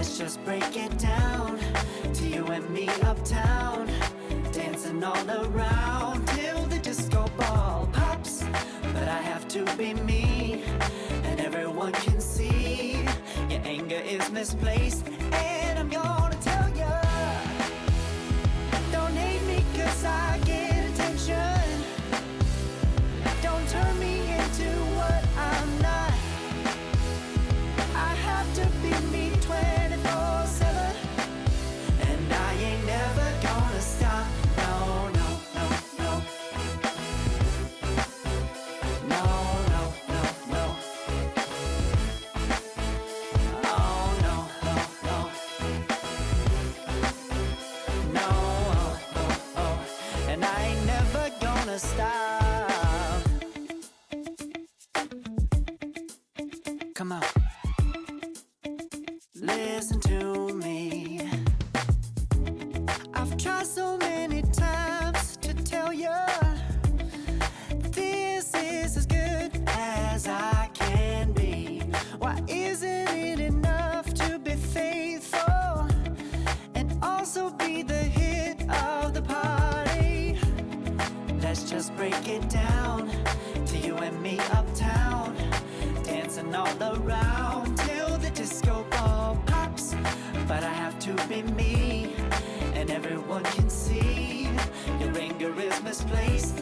Let's just break it down to you and me uptown, dancing all around till the disco ball pops. But I have to be me, and everyone can see your anger is misplaced. And I'm gonna tell ya, don't hate me 'cause I get attention. Don't turn me into what I'm not. I have to be me 24/7, and I ain't never gonna stop. No, no, no, no. No, no, no, no. Oh, no, no, no. No, oh, oh, oh. And I ain't never gonna stop. Come on. Listen to me. I've tried so many times to tell you this is as good as I can be. Why isn't it enough to be faithful and also be the hit of the party? Let's just break it down to you and me uptown, dancing all around till the disco ball pops. But I have to be me, and everyone can see your anger is misplaced.